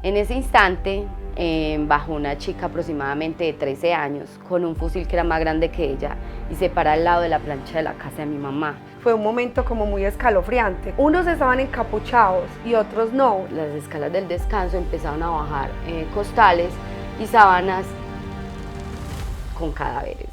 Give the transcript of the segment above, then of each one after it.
En ese instante bajó una chica aproximadamente de 13 años con un fusil que era más grande que ella y se para al lado de la plancha de la casa de mi mamá. Fue un momento como muy escalofriante. Unos estaban encapuchados y otros no. Las escalas del descanso empezaron a bajar costales y sábanas con cadáveres.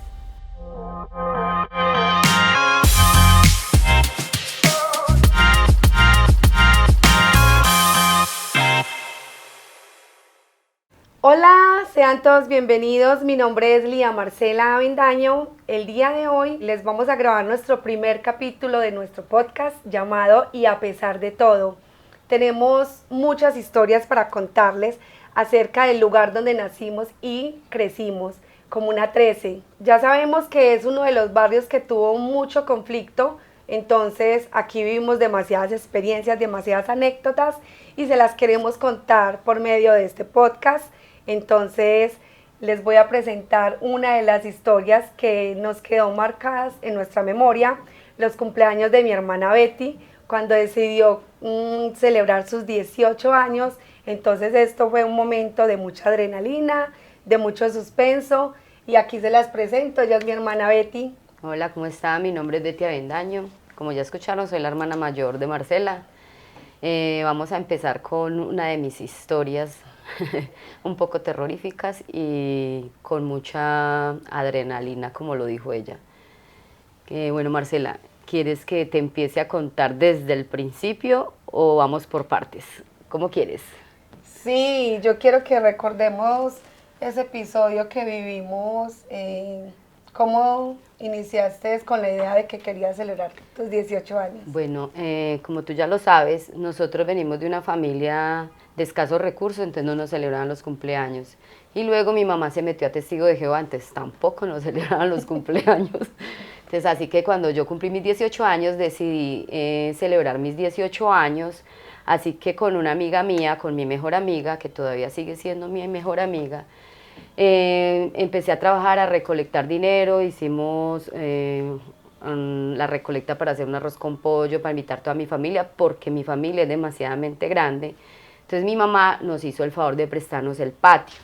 Hola, sean todos bienvenidos. Mi nombre es Lía Marcela Avendaño. El día de hoy les vamos a grabar nuestro primer capítulo de nuestro podcast llamado Y a pesar de todo. Tenemos muchas historias para contarles acerca del lugar donde nacimos y crecimos, Comuna 13. Ya sabemos que es uno de los barrios que tuvo mucho conflicto, entonces aquí vivimos demasiadas experiencias, demasiadas anécdotas y se las queremos contar por medio de este podcast. Entonces les voy a presentar una de las historias que nos quedó marcadas en nuestra memoria, los cumpleaños de mi hermana Betty, cuando decidió celebrar sus 18 años. Entonces esto fue un momento de mucha adrenalina, de mucho suspenso, y aquí se las presento. Ella es mi hermana Betty. Hola, ¿cómo está? Mi nombre es Betty Avendaño. Como ya escucharon, soy la hermana mayor de Marcela. Vamos a empezar con una de mis historias un poco terroríficas y con mucha adrenalina, como lo dijo ella. Bueno, Marcela, ¿quieres que te empiece a contar desde el principio o vamos por partes? ¿Cómo quieres? Sí, yo quiero que recordemos ese episodio que vivimos. ¿Cómo iniciaste con la idea de que querías celebrar tus 18 años? Bueno, como tú ya lo sabes, nosotros venimos de una familia de escasos recursos, entonces no nos celebraban los cumpleaños. Y luego mi mamá se metió a testigo de Jehová, entonces tampoco nos celebraban los cumpleaños. Entonces así que cuando yo cumplí mis 18 años decidí celebrar mis 18 años, así que con una amiga mía, con mi mejor amiga, que todavía sigue siendo mi mejor amiga, empecé a trabajar, a recolectar dinero, hicimos la recolecta para hacer un arroz con pollo, para invitar a toda mi familia, porque mi familia es demasiadamente grande. Entonces mi mamá nos hizo el favor de prestarnos el patio,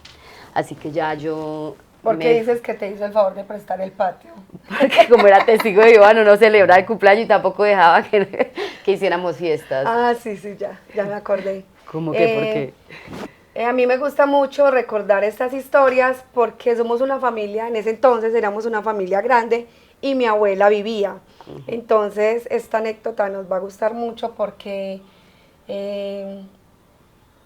así que ya yo... ¿Por qué dices que te hizo el favor de prestar el patio? Porque como era testigo de Jehová, no celebraba el cumpleaños y tampoco dejaba que hiciéramos fiestas. Ah, sí, ya me acordé. ¿Cómo que por qué? A mí me gusta mucho recordar estas historias porque somos una familia, en ese entonces éramos una familia grande y mi abuela vivía. Entonces esta anécdota nos va a gustar mucho porque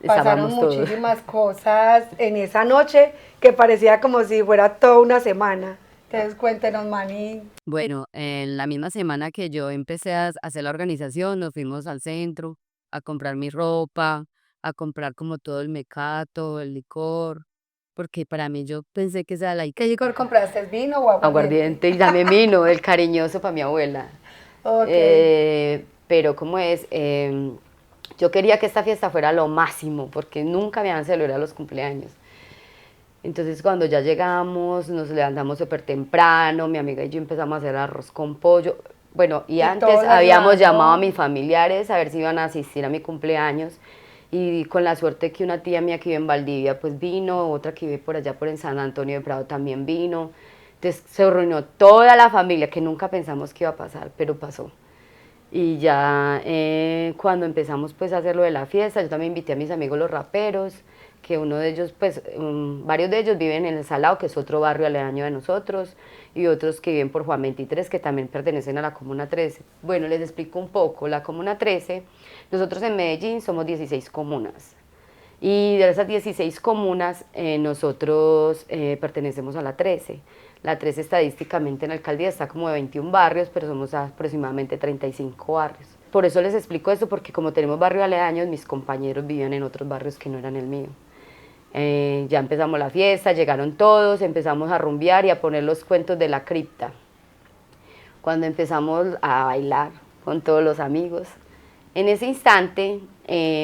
pasaron muchísimas cosas en esa noche que parecía como si fuera toda una semana. Entonces cuéntenos, Mani. Bueno, en la misma semana que yo empecé a hacer la organización, nos fuimos al centro a comprar mi ropa, a comprar como todo el mecato, el licor, porque para mí yo pensé que esa era la... ¿Qué licor compraste? ¿Vino o aguardiente? Aguardiente y también vino, el cariñoso para mi abuela. Okay. Pero como es, yo quería que esta fiesta fuera lo máximo, porque nunca me habían celebrado los cumpleaños. Entonces cuando ya llegamos, nos levantamos súper temprano, mi amiga y yo empezamos a hacer arroz con pollo. Bueno, y antes habíamos llamado a mis familiares a ver si iban a asistir a mi cumpleaños. Y con la suerte que una tía mía que vive en Valdivia pues vino, otra que vive por allá por en San Antonio de Prado también vino. Entonces se reunió toda la familia, que nunca pensamos que iba a pasar, pero pasó. Y ya cuando empezamos pues a hacer lo de la fiesta, yo también invité a mis amigos los raperos, que uno de ellos, pues varios de ellos viven en El Salado, que es otro barrio aledaño de nosotros, y otros que viven por Juan 23, que también pertenecen a la Comuna 13. Bueno, les explico un poco. La Comuna 13, nosotros en Medellín somos 16 comunas, y de esas 16 comunas nosotros pertenecemos a la 13. La 13 estadísticamente en la alcaldía está como de 21 barrios, pero somos aproximadamente 35 barrios. Por eso les explico esto, porque como tenemos barrios aledaños, mis compañeros vivían en otros barrios que no eran el mío. Ya empezamos la fiesta, llegaron todos, empezamos a rumbear y a poner los cuentos de la cripta. Cuando empezamos a bailar con todos los amigos, en ese instante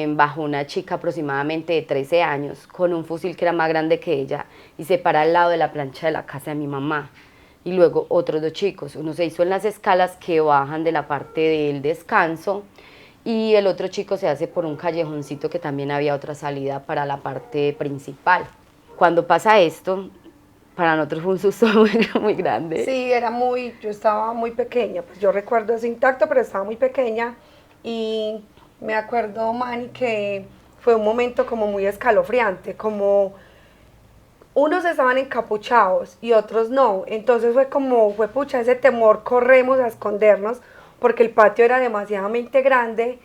bajó una chica aproximadamente de 13 años con un fusil que era más grande que ella y se para al lado de la plancha de la casa de mi mamá. Y luego otros dos chicos, uno se hizo en las escalas que bajan de la parte del descanso y el otro chico se hace por un callejoncito que también había otra salida para la parte principal. Cuando pasa esto, para nosotros fue un susto muy grande. Sí, yo estaba muy pequeña, pues yo recuerdo eso intacto, pero estaba muy pequeña y me acuerdo, Manny, que fue un momento como muy escalofriante, como unos estaban encapuchados y otros no, entonces fue pucha, ese temor, corremos a escondernos porque el patio era demasiadamente grande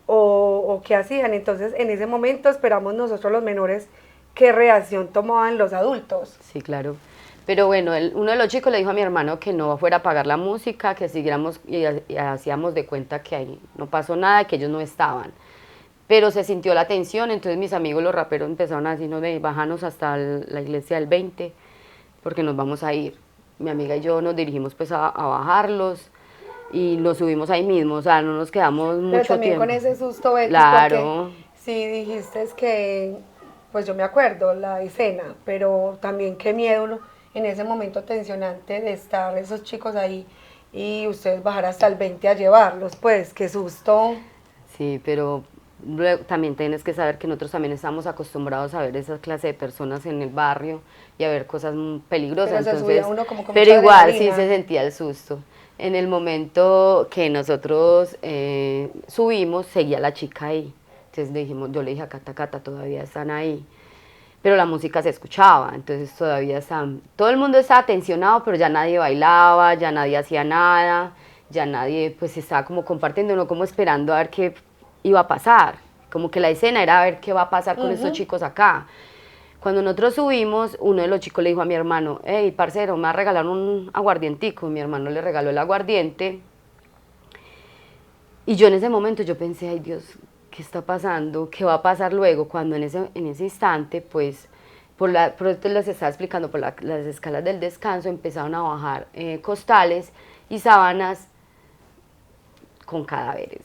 o qué hacían, entonces en ese momento esperamos nosotros los menores qué reacción tomaban los adultos. Sí, claro. Pero bueno, uno de los chicos le dijo a mi hermano que no fuera a apagar la música, que siguiéramos y hacíamos de cuenta que ahí no pasó nada, que ellos no estaban. Pero se sintió la tensión, entonces mis amigos los raperos empezaron a decirnos de bajarnos hasta la iglesia del 20, porque nos vamos a ir. Mi amiga y yo nos dirigimos pues a bajarlos y nos subimos ahí mismo, o sea, no nos quedamos mucho Pero también tiempo. con ese susto, Betty, Claro. porque sí dijiste que, pues yo me acuerdo la escena, pero también qué miedo en ese momento tensionante de estar esos chicos ahí y ustedes bajar hasta el 20 a llevarlos, pues qué susto. Sí, pero luego también tienes que saber que nosotros también estamos acostumbrados a ver esa clase de personas en el barrio y a ver cosas peligrosas. Pero se Entonces, subía uno como con pero mucha igual sí adrenalina. se sentía el susto. En el momento que nosotros subimos, seguía la chica ahí. Entonces dijimos, yo le dije a Cata, Cata, todavía están ahí. Pero la música se escuchaba, entonces todavía están, todo el mundo estaba tensionado, pero ya nadie bailaba, ya nadie hacía nada, ya nadie pues estaba como compartiendo, no como esperando a ver qué iba a pasar, como que la escena era a ver qué va a pasar con estos chicos acá. Cuando nosotros subimos, uno de los chicos le dijo a mi hermano, hey, parcero, me va a regalar un aguardientico, y mi hermano le regaló el aguardiente, y yo en ese momento yo pensé, ay Dios, ¿qué está pasando? ¿Qué va a pasar luego? Cuando en ese instante, pues, por esto les estaba explicando, por las escalas del descanso empezaron a bajar costales y sábanas con cadáveres,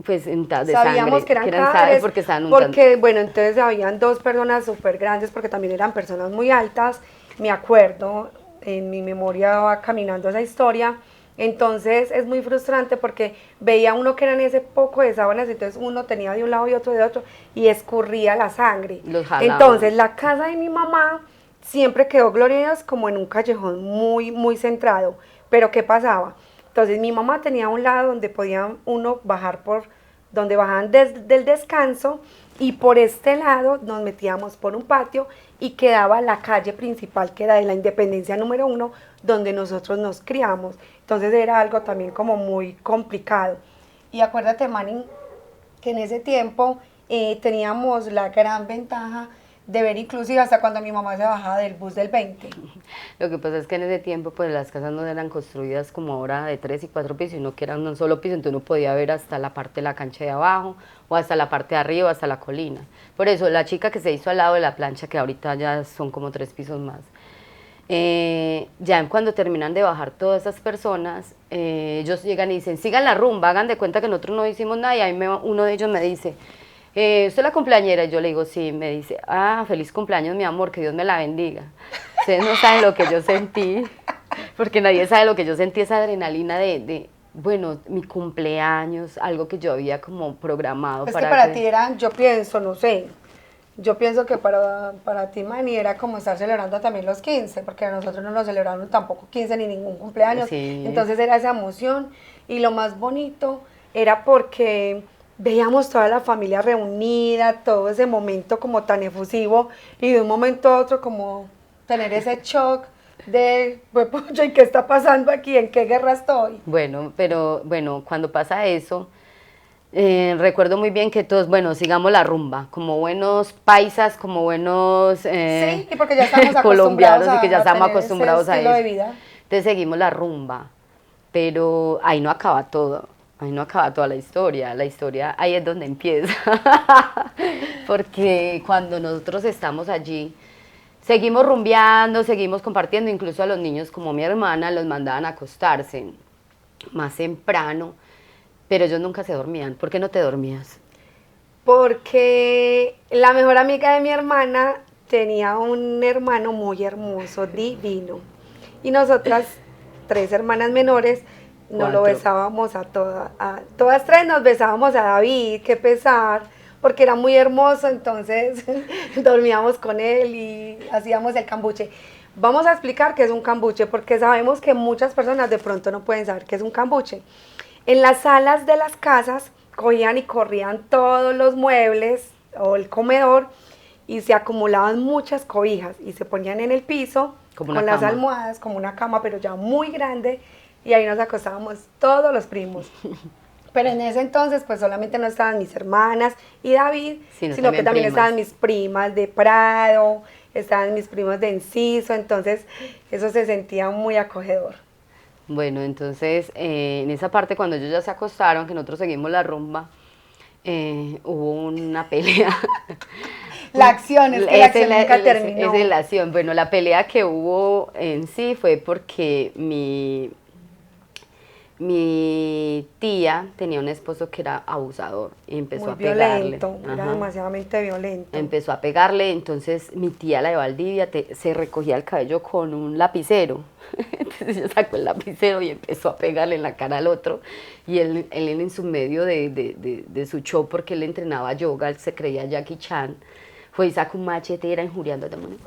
pues untadas de Sabíamos sangre, que eran cadáveres, porque estaban untando. porque bueno, entonces habían dos personas súper grandes, porque también eran personas muy altas, me acuerdo, en mi memoria va caminando esa historia, entonces es muy frustrante porque veía uno que eran ese poco de sábanas, entonces uno tenía de un lado y otro de otro, y escurría la sangre. Los jalaban. Entonces la casa de mi mamá siempre quedó, Gloria a Dios, como en un callejón muy, muy centrado, pero ¿qué pasaba? Entonces mi mamá tenía un lado donde podía uno bajar donde bajaban del descanso y por este lado nos metíamos por un patio y quedaba la calle principal que era de la Independencia número 1 donde nosotros nos criamos. Entonces era algo también como muy complicado. Y acuérdate, Manning, que en ese tiempo teníamos la gran ventaja de ver inclusive hasta cuando mi mamá se bajaba del bus del 20. Lo que pasa es que en ese tiempo pues las casas no eran construidas como ahora de 3 y 4 pisos, sino que eran un solo piso, entonces uno podía ver hasta la parte de la cancha de abajo o hasta la parte de arriba, hasta la colina. Por eso la chica que se hizo al lado de la plancha, que ahorita ya son como 3 pisos más, ya cuando terminan de bajar todas esas personas, ellos llegan y dicen, sigan la rumba, hagan de cuenta que nosotros no hicimos nada, y ahí uno de ellos me dice, ¿usted es la cumpleañera? Y yo le digo, sí. Me dice, feliz cumpleaños, mi amor, que Dios me la bendiga. Ustedes no saben lo que yo sentí, porque nadie sabe lo que yo sentí, esa adrenalina bueno, mi cumpleaños, algo que yo había como programado. Es que para ti era, yo pienso, no sé, yo pienso que para ti, Manny, era como estar celebrando también los 15, porque a nosotros no nos celebraron tampoco 15 ni ningún cumpleaños, Sí. Entonces era esa emoción, y lo más bonito era porque veíamos toda la familia reunida, todo ese momento como tan efusivo, y de un momento a otro como tener ese shock de, pues, ¿y qué está pasando aquí? ¿En qué guerra estoy? Bueno, pero bueno, cuando pasa eso, recuerdo muy bien que todos, bueno, sigamos la rumba, como buenos paisas, como buenos Sí, y porque ya estamos colombianos, acostumbrados y que ya estamos tener ese acostumbrados a estilo eso. de vida. Entonces seguimos la rumba, pero ahí no acaba todo, ahí no acaba toda la historia ahí es donde empieza, porque cuando nosotros estamos allí, seguimos rumbeando, seguimos compartiendo, incluso a los niños como mi hermana los mandaban a acostarse más temprano, pero ellos nunca se dormían. ¿Por qué no te dormías? Porque la mejor amiga de mi hermana tenía un hermano muy hermoso, divino. Y nosotras, 3 hermanas menores, nos lo 4. besábamos todas tres nos besábamos a David, qué pesar, porque era muy hermoso, entonces dormíamos con él y hacíamos el cambuche. Vamos a explicar qué es un cambuche, porque sabemos que muchas personas de pronto no pueden saber qué es un cambuche. En las salas de las casas cogían y corrían todos los muebles o el comedor y se acumulaban muchas cobijas y se ponían en el piso Como con una las cama. almohadas, como una cama, pero ya muy grande, y ahí nos acostábamos todos los primos. Pero en ese entonces, pues solamente no estaban mis hermanas y David, sino que también primas. estaban mis primas de Prado, estaban mis primos de Enciso, entonces eso se sentía muy acogedor. Bueno, entonces en esa parte cuando ellos ya se acostaron, que nosotros seguimos la rumba, hubo una pelea. La acción, es que la acción nunca terminó. Es la acción. Bueno, la pelea que hubo en sí fue porque mi tía tenía un esposo que era abusador y empezó Muy a pegarle. violento, era demasiadamente violento. Empezó a pegarle, entonces mi tía, la de Valdivia, se recogía el cabello con un lapicero. Entonces ella sacó el lapicero y empezó a pegarle en la cara al otro. Y él en su medio de su show, porque él entrenaba yoga, él se creía Jackie Chan, fue y sacó un machete y era injuriando a todo el mundo.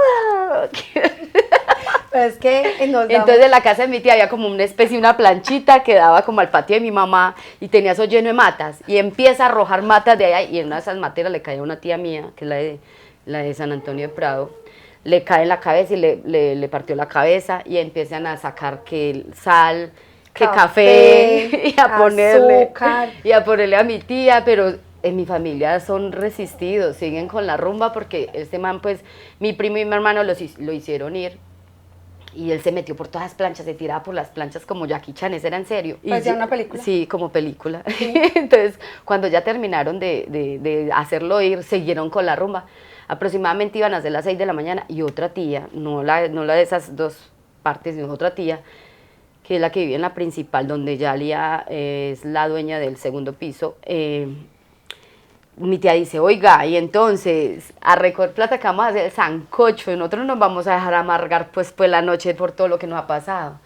Pero es que Entonces en la casa de mi tía había como una especie, una planchita que daba como al patio de mi mamá y tenía eso lleno de matas y empieza a arrojar matas de allá y en una de esas materas le cae a una tía mía, que es la de San Antonio de Prado, le cae en la cabeza y le partió la cabeza y empiezan a sacar que sal, que café y a ponerle a mi tía, pero en mi familia son resistidos, siguen con la rumba porque este man, pues mi primo y mi hermano lo hicieron ir. Y él se metió por todas las planchas, se tiraba por las planchas como Jackie Chan, ¿eso era en serio? ¿Parecía una película? Sí, como película. Sí. Entonces, cuando ya terminaron de hacerlo ir, siguieron con la rumba. Aproximadamente iban a ser las 6 de la mañana y otra tía, no la de esas dos partes, sino otra tía, que es la que vive en la principal, donde Yalia es la dueña del segundo piso, mi tía dice, oiga, y entonces, a recoger plata que vamos a hacer el sancocho, y nosotros nos vamos a dejar amargar pues la noche por todo lo que nos ha pasado.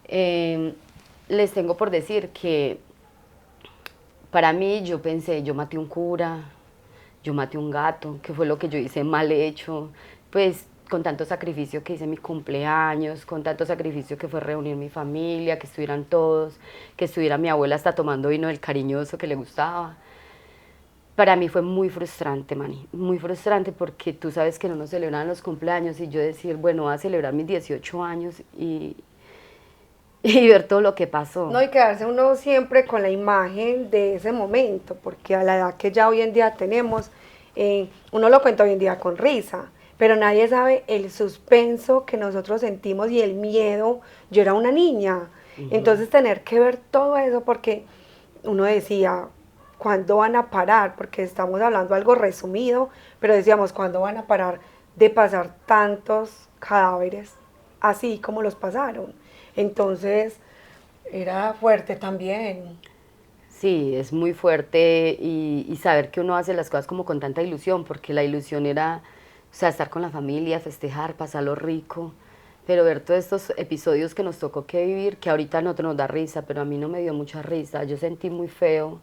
Les tengo por decir que para mí yo pensé, yo maté un cura, yo maté un gato, que fue lo que yo hice mal hecho, pues con tanto sacrificio que hice mi cumpleaños, con tanto sacrificio que fue reunir mi familia, que estuvieran todos, que estuviera mi abuela hasta tomando vino del cariñoso que le gustaba. Para mí fue muy frustrante, Manny, muy frustrante porque tú sabes que no nos celebran los cumpleaños y yo decir, bueno, voy a celebrar mis 18 años y ver todo lo que pasó. No, y quedarse uno siempre con la imagen de ese momento, porque a la edad que ya hoy en día tenemos, uno lo cuenta hoy en día con risa, pero nadie sabe el suspenso que nosotros sentimos y el miedo. Yo era una niña, entonces tener que ver todo eso, porque uno decía, ¿cuándo van a parar? Porque estamos hablando algo resumido, pero decíamos, ¿cuándo van a parar de pasar tantos cadáveres así como los pasaron? Entonces, era fuerte también. Sí, es muy fuerte y saber que uno hace las cosas como con tanta ilusión, porque la ilusión era, o sea, estar con la familia, festejar, pasarlo rico, pero ver todos estos episodios que nos tocó que vivir, que ahorita a nosotros nos da risa, pero a mí no me dio mucha risa, yo sentí muy feo.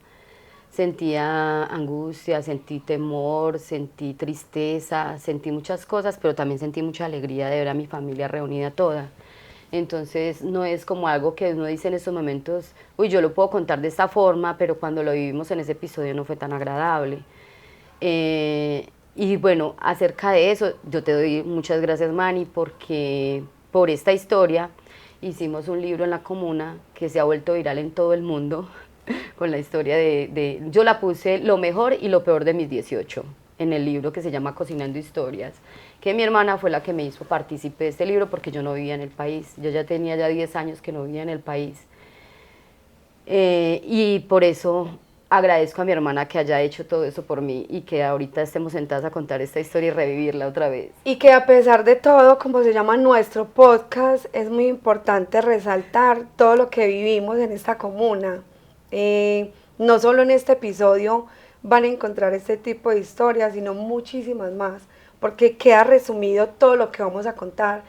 Sentía angustia, sentí temor, sentí tristeza, sentí muchas cosas, pero también sentí mucha alegría de ver a mi familia reunida toda. Entonces no es como algo que uno dice en estos momentos, uy, yo lo puedo contar de esta forma, pero cuando lo vivimos en ese episodio no fue tan agradable. Y bueno, acerca de eso, yo te doy muchas gracias, Manny, porque por esta historia hicimos un libro en la comuna que se ha vuelto viral en todo el mundo, con la historia yo la puse lo mejor y lo peor de mis 18 en el libro que se llama Cocinando Historias, que mi hermana fue la que me hizo partícipe de este libro porque yo no vivía en el país, yo ya tenía 10 años que no vivía en el país, y por eso agradezco a mi hermana que haya hecho todo eso por mí y que ahorita estemos sentadas a contar esta historia y revivirla otra vez. Y que a pesar de todo, como se llama nuestro podcast, es muy importante resaltar todo lo que vivimos en esta comuna. No solo en este episodio van a encontrar este tipo de historias, sino muchísimas más, porque queda resumido todo lo que vamos a contar,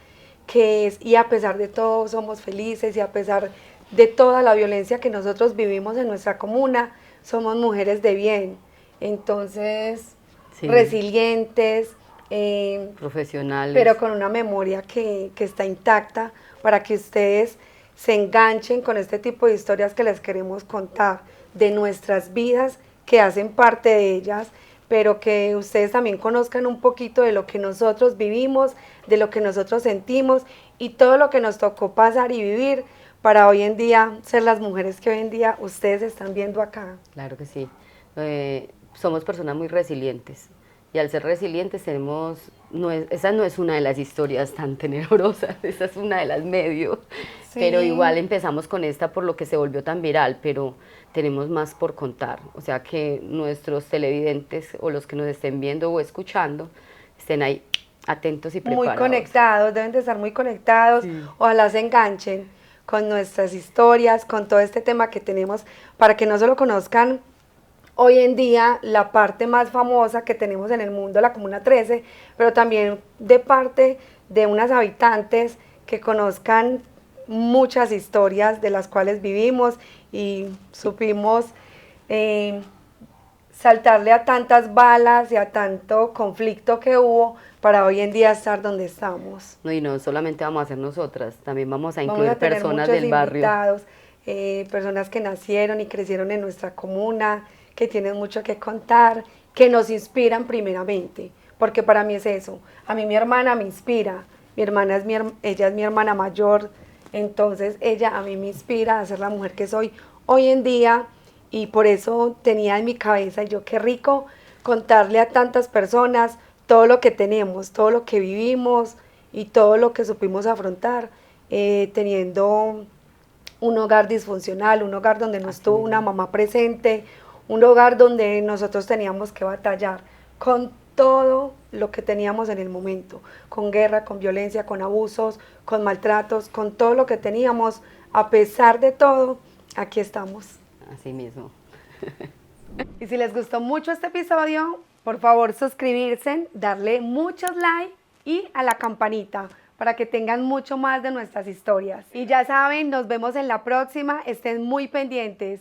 que es, y a pesar de todo somos felices, y a pesar de toda la violencia que nosotros vivimos en nuestra comuna, somos mujeres de bien. Entonces, Sí. resilientes, Profesionales. pero con una memoria que está intacta para que ustedes se enganchen con este tipo de historias que les queremos contar, de nuestras vidas, que hacen parte de ellas, pero que ustedes también conozcan un poquito de lo que nosotros vivimos, de lo que nosotros sentimos y todo lo que nos tocó pasar y vivir para hoy en día ser las mujeres que hoy en día ustedes están viendo acá. Claro que sí. Somos personas muy resilientes y al ser resilientes tenemos, esa no es una de las historias tan tenebrosas, esa es una de las medio, Sí. pero igual empezamos con esta por lo que se volvió tan viral, pero tenemos más por contar, o sea que nuestros televidentes o los que nos estén viendo o escuchando estén ahí atentos y preparados. Muy conectados, deben de estar muy conectados, Sí. ojalá se enganchen con nuestras historias, con todo este tema que tenemos, para que no solo conozcan hoy en día la parte más famosa que tenemos en el mundo, la Comuna 13, pero también de parte de unas habitantes que conozcan muchas historias de las cuales vivimos y supimos saltarle a tantas balas y a tanto conflicto que hubo para hoy en día estar donde estamos. No, y no solamente vamos a ser nosotras, también vamos a Vamos incluir a tener personas muchos del barrio. invitados, personas que nacieron y crecieron en nuestra comuna, que tienen mucho que contar, que nos inspiran primeramente, porque para mí es eso. A mí mi hermana me inspira, mi hermana ella es mi hermana mayor, entonces ella a mí me inspira a ser la mujer que soy hoy en día y por eso tenía en mi cabeza, yo qué rico contarle a tantas personas todo lo que tenemos, todo lo que vivimos y todo lo que supimos afrontar, teniendo un hogar disfuncional, un hogar donde no estuvo una mamá presente, un hogar donde nosotros teníamos que batallar con todo lo que teníamos en el momento, con guerra, con violencia, con abusos, con maltratos, con todo lo que teníamos. A pesar de todo, aquí estamos. Así mismo. Y si les gustó mucho este episodio, por favor suscribirse, darle muchos likes y a la campanita para que tengan mucho más de nuestras historias. Y ya saben, nos vemos en la próxima, estén muy pendientes.